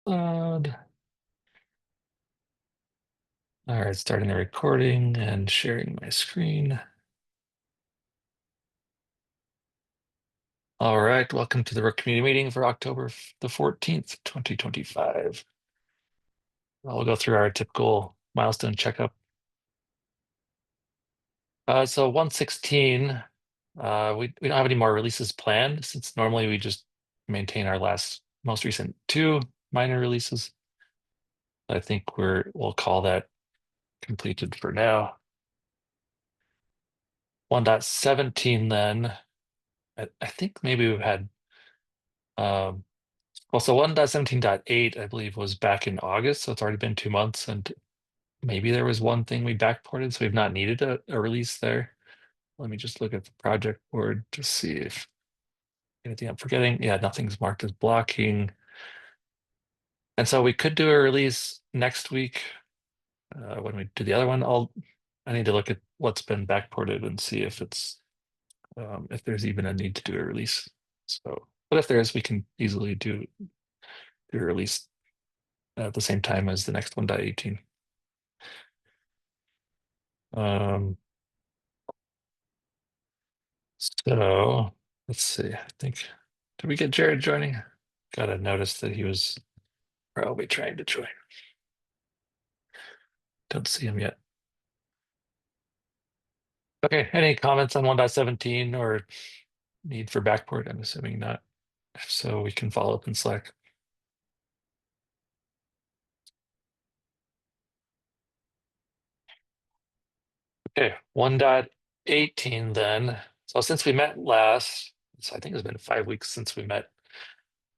upload. All right, starting the recording and sharing my screen. All right, welcome to the Rook Community Meeting for October the 14th, 2025. I'll go through our typical milestone checkup. So 116, we don't have any more releases planned since normally we just maintain our most recent two minor releases. I think we'll call that completed for now. 1.17 then, I think maybe we've had, well, so 1.17.8, I believe, was back in August, so it's already been 2 months, and maybe there was one thing we backported, so we've not needed a release there. Let me just look at the project board to see if anything I'm forgetting. Yeah, nothing's marked as blocking. And so we could do a release next week. When we do the other one, I need to look at what's been backported and see if if there's even a need to do a release. So, but if there is, we can easily do a release at the same time as the next 1.18. So let's see. I think, did we get Jared joining? Got a notice that he was probably trying to join. Don't see him yet. Okay, any comments on 1.17 or need for backport? I'm assuming not. If so, we can follow up in Slack. Okay, 1.18 then. So since we met last, so I think it's been 5 weeks since we met.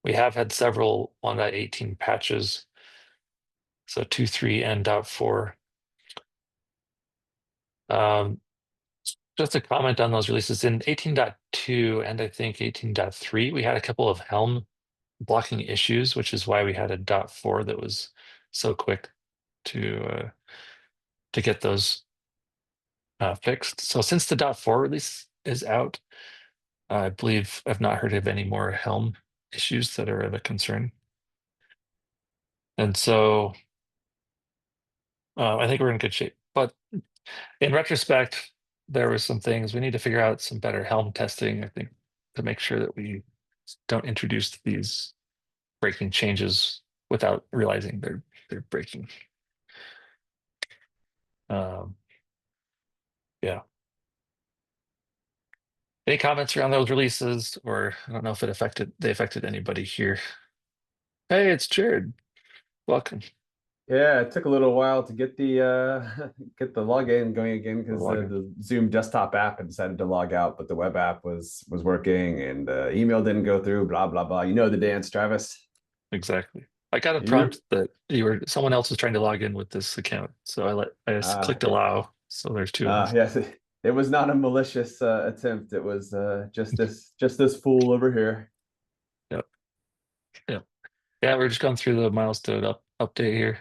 We have had several 1.18 patches. So 2.3 and .4. Just a comment on those releases in 18.2 and I think 18.3, we had a couple of Helm blocking issues, which is why we had a .4 that was so quick to get those fixed. So since the .4 release is out, I believe I've not heard of any more Helm issues that are of a concern. And so I think we're in good shape. But in retrospect, there were some things we need to figure out some better Helm testing, I think, to make sure that we don't introduce these breaking changes without realizing they're breaking. Yeah. Any comments around those releases, or I don't know if they affected anybody here. Hey, it's Jared. Welcome. Yeah, it took a little while to get the get the login going again The because login. the Zoom desktop app had decided to log out, but the web app was working and the email didn't go through. Blah blah blah. You know the dance, Travis. Exactly. I got a Yep. prompt that someone else was trying to log in with this account, so I just Uh, clicked it, allow. So there's two of us. yes, it was not a malicious attempt. It was just this fool over here. Yep. Yep. Yeah, we're just going through the milestone update here.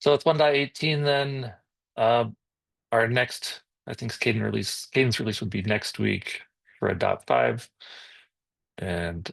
So it's 1.18 then. Our next, I think, cadence release would be next week for a .5. And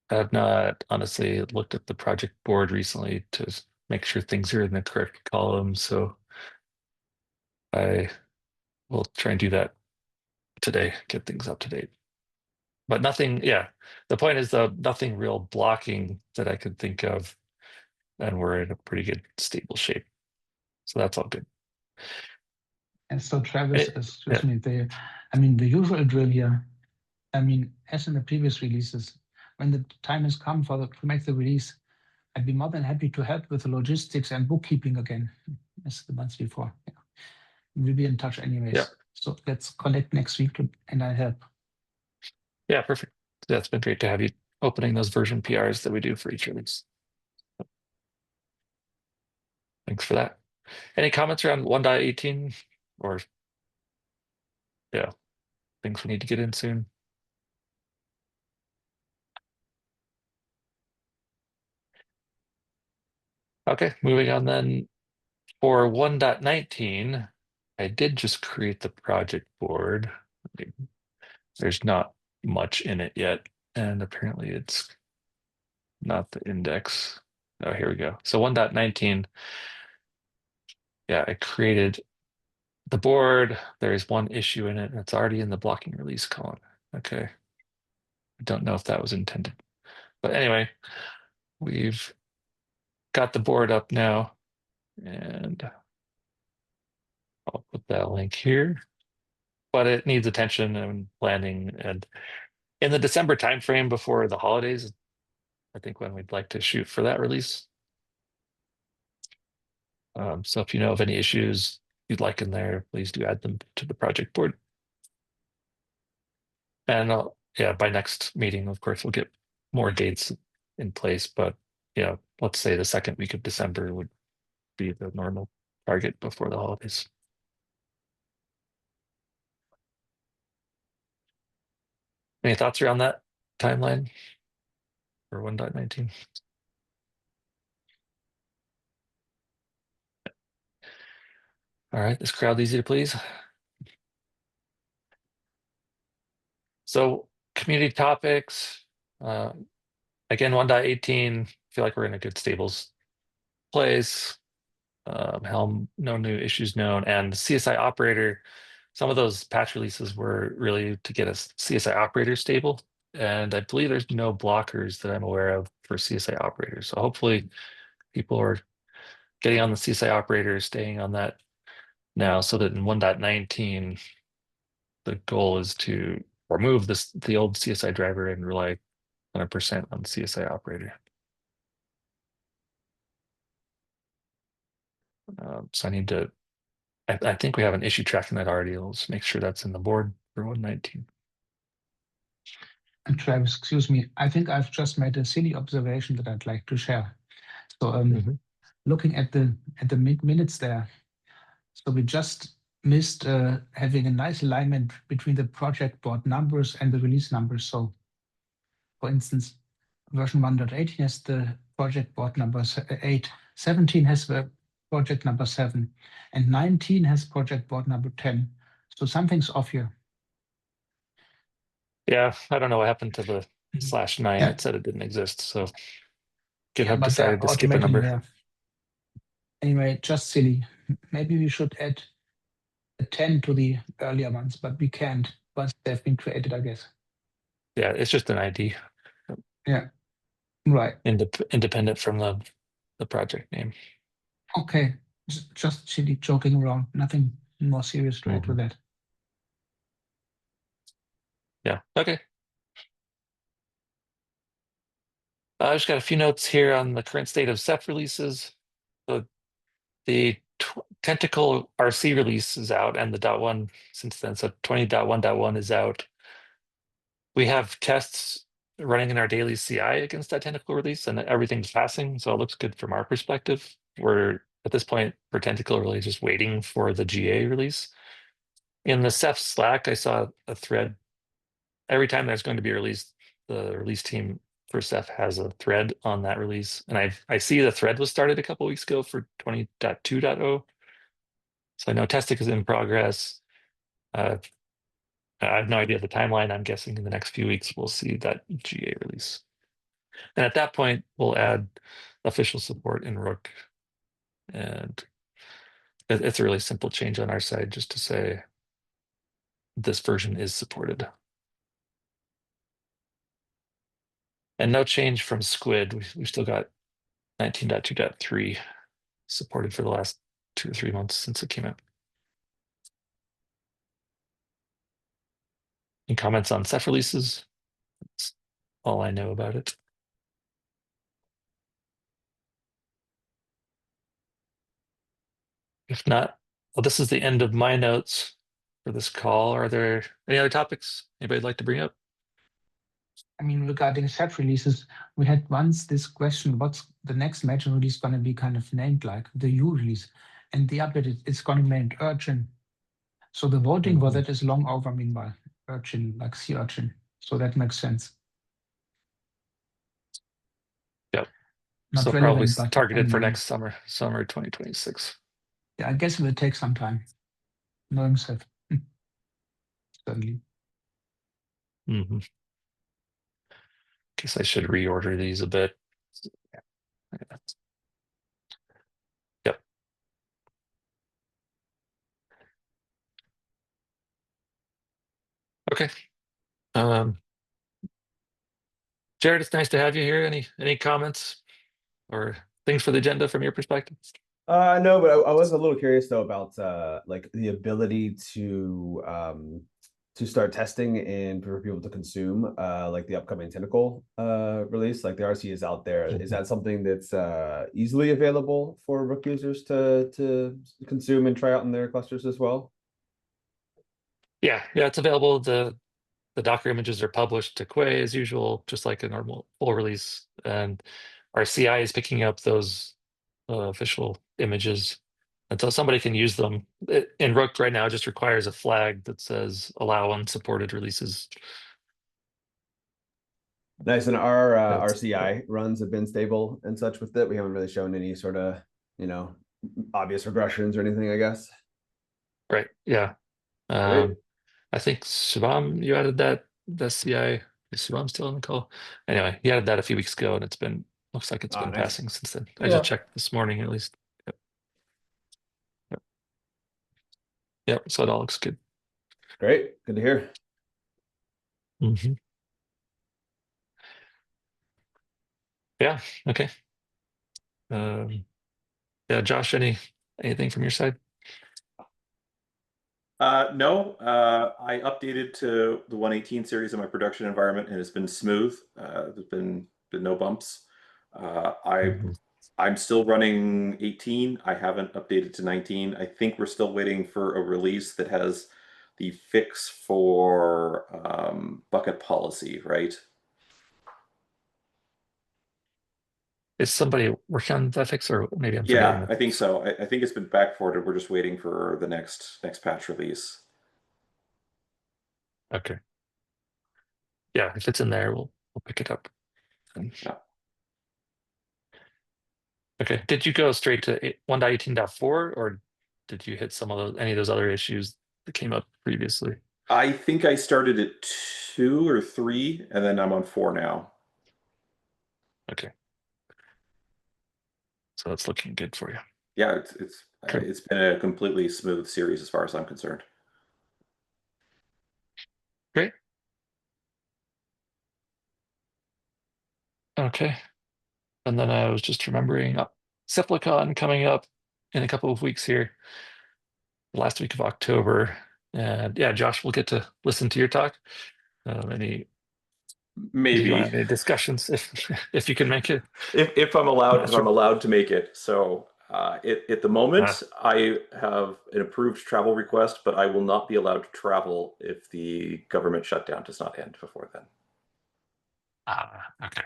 I've not honestly looked at the project board recently to make sure things are in the correct column. So I will try and do that today, get things up to date. But nothing, yeah. The point is though, nothing real blocking that I could think of, and we're in a pretty good stable shape. So that's all good. And so Travis, It, excuse yeah, me, the usual drill here, as in the previous releases, when the time has come to make the release, I'd be more than happy to help with the logistics and bookkeeping again, as the months before. Yeah. We'll be in touch anyways. yeah, So let's connect next week and I'll help. yeah, perfect. That's been great to have you opening those version PRs that we do for each release. Thanks for that. Any comments around 1.18 or yeah, things we need to get in soon? Okay, moving on then. For 1.19, I did just create the project board. There's not much in it yet, and apparently it's not the index. Oh, here we go. So 1.19. Yeah, I created the board. There's one issue in it, and it's already in the blocking release column. Okay. I don't know if that was intended. But anyway, we've got the board up now, and I'll put that link here. But it needs attention and planning. And in the December timeframe before the holidays, I think when we'd like to shoot for that release. So if you know of any issues you'd like in there, please do add them to the project board. And yeah, by next meeting, of course, we'll get more dates in place. But yeah, let's say the second week of December would be the normal target before the holidays. Any thoughts around that timeline for 1.19? All right, this crowd easy to please. So community topics, again, 1.18, feel like we're in a good stables place. Helm, no new issues known, and CSI operator. Some of those patch releases were really to get a CSI operator stable, and I believe there's no blockers that I'm aware of for CSI operators. So hopefully people are getting on the CSI operator, staying on that now, so that in 1.19, the goal is to remove the old CSI driver and rely 100% on CSI operator. So I need to, I think we have an issue tracking that already. Let's make sure that's in the board for 1.19. And Travis, excuse me, I think I've just made a silly observation that I'd like to share. So looking at the minutes there, so we just missed having a nice alignment between the project board numbers and the release numbers. So for instance, version 1.18 has the project board number 8, 17 has the project number 7, and 19 has project board number 10. So something's off here. Yeah, I don't know what happened to the /9. Yeah. It said it didn't exist. So Yeah, GitHub but they're decided to skip a automatically number. there. Anyway, just silly. Maybe we should add a 10 to the earlier ones, but we can't once they've been created, I guess. Yeah, it's just an ID. Yeah, right. Independent from the project name. Okay, just silly joking around. Nothing more serious to add with that. Yeah, okay. I just got a few notes here on the current state of Ceph releases. So the Tentacle RC release is out, and the .1 since then. So 20.1.1 is out. We have tests running in our daily CI against that Tentacle release, and everything's passing. So it looks good from our perspective. We're at this point for Tentacle really just waiting for the GA release. In the Ceph Slack, I saw a thread. Every time there's going to be a release, the release team for Ceph has a thread on that release. And I see the thread was started a couple weeks ago for 20.2.0. So I know testing is in progress. I have no idea the timeline. I'm guessing in the next few weeks, we'll see that GA release. And at that point, we'll add official support in Rook. And it's a really simple change on our side just to say this version is supported. And no change from Squid. We've still got 19.2.3 supported for the last 2 or 3 months since it came out. Any comments on Ceph releases? That's all I know about it. If not, well, this is the end of my notes for this call. Are there any other topics anybody'd like to bring up? I mean, regarding Ceph releases, we had once this question, what's the next major release going to be kind of named like the U release? And the update, it's going to be named Urchin. So the voting for that is long over, meanwhile. Urchin, like sea urchin. So that makes sense. Yep. Not So relevant, probably but targeted for anyway. next summer 2026. Yeah, I guess it will take some time. Knowing Ceph. Certainly. Guess I should reorder these a bit. Okay. Um, Jared, it's nice to have you here. Any comments or things for the agenda from your perspective? No, but I was a little curious though about like the ability to start testing and for people to consume like the upcoming Tentacle release. Like the RC is out there. Is that something that's easily available for Rook users to consume and try out in their clusters as well? Yeah, it's available. The Docker images are published to Quay as usual, just like a normal full release. And our CI is picking up those official images. And so somebody can use them. In Rook right now, it just requires a flag that says allow unsupported releases. Nice. And our That's RCI runs have been stable and such with it. We haven't really shown any sort of, obvious regressions or anything, I guess. right. Yeah. Great. I think Shubham, you added that the CI. Is Shubham still on the call? Anyway, he added that a few weeks ago, and looks like it's Ah, been nice. passing since then. I Yeah. just checked this morning at least. Yep. Yep. Yep. So it all looks good. Great. Good to hear. Mhm. Yeah. Okay. Yeah, Josh, anything from your side? No, I updated to the 118 series in my production environment, and it's been smooth. There's been no bumps. Mhm. I'm still running 18. I haven't updated to 19. I think we're still waiting for a release that has the fix for bucket policy, right? Is somebody working on that fix, or maybe I'm forgetting Yeah, that? I think so. I think it's been backported. We're just waiting for the next patch release. Okay. Yeah, if it's in there, we'll pick it up. Yeah. Okay. Did you go straight to 1.18.4, or did you hit any of those other issues that came up previously? I think I started at 2 or 3, and then I'm on 4 now. Okay. So that's looking good for you. Yeah, Cool. it's been a completely smooth series as far as I'm concerned. Great. Okay. And then I was just remembering Cephalocon coming up in a couple of weeks here, the last week of October. And yeah, Josh, we'll get to listen to your talk. Any Maybe you want to Maybe have any discussions if you can make it. if I'm Not sure. allowed to make it. So at the moment, I have an approved travel request, but I will not be allowed to travel if the government shutdown does not end before then. Okay.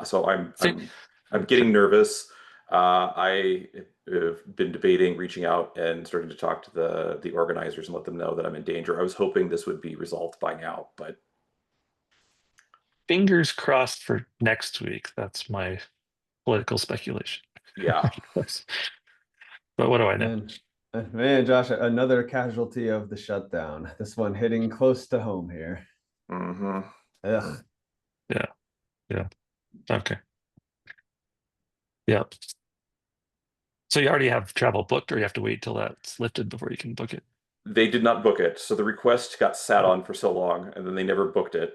So See, I'm getting nervous. I have been debating reaching out and starting to talk to the organizers and let them know that I'm in danger. I was hoping this would be resolved by now, but fingers crossed for next week. That's my political speculation. yeah. But what do I know? Man, Josh, another casualty of the shutdown. This one hitting close to home here. Mm-hmm. Ugh. Yeah. Okay. Yeah. So you already have travel booked, or you have to wait till that's lifted before you can book it? They did not book it, so the request got sat on for so long, and then they never booked it.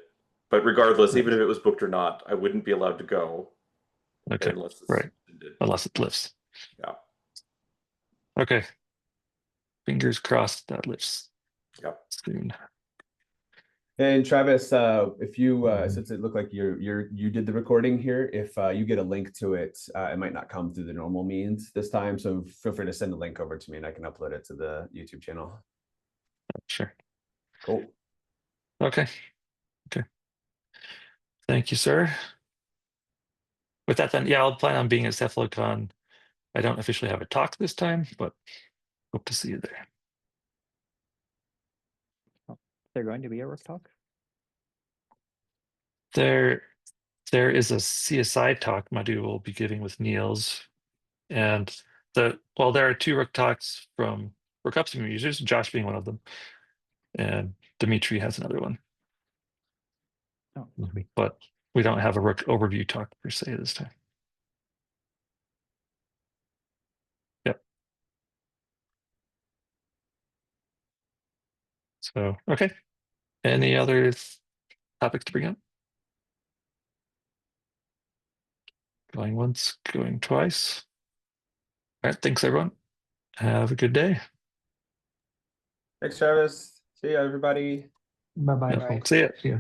But regardless, even if it was booked or not, I wouldn't be allowed to go Okay. unless it's Right. ended. Unless it lifts. Yeah. Okay. Fingers crossed that lifts Yeah. soon. And Travis, if you since it looked like you did the recording here, if you get a link to it, it might not come through the normal means this time. So feel free to send a link over to me, and I can upload it to the YouTube channel. Sure. Cool. Okay. Thank you, sir. With that, then, yeah, I'll plan on being at Cephalocon. I don't officially have a talk this time, but hope to see you there. They're going to be a Rook talk? There is a CSI talk Madhu will be giving with Niels, and there are two Rook talks from Rook Upstream users, Josh being one of them, and Dimitri has another one. Oh, sweet. But we don't have a Rook overview talk per se this time. Yep. So, okay. Any other topics to bring up? Going once, going twice. All right, thanks everyone. Have a good day. Thanks, Travis. See ya, everybody. Bye bye, Yeah, folks. see ya. See ya.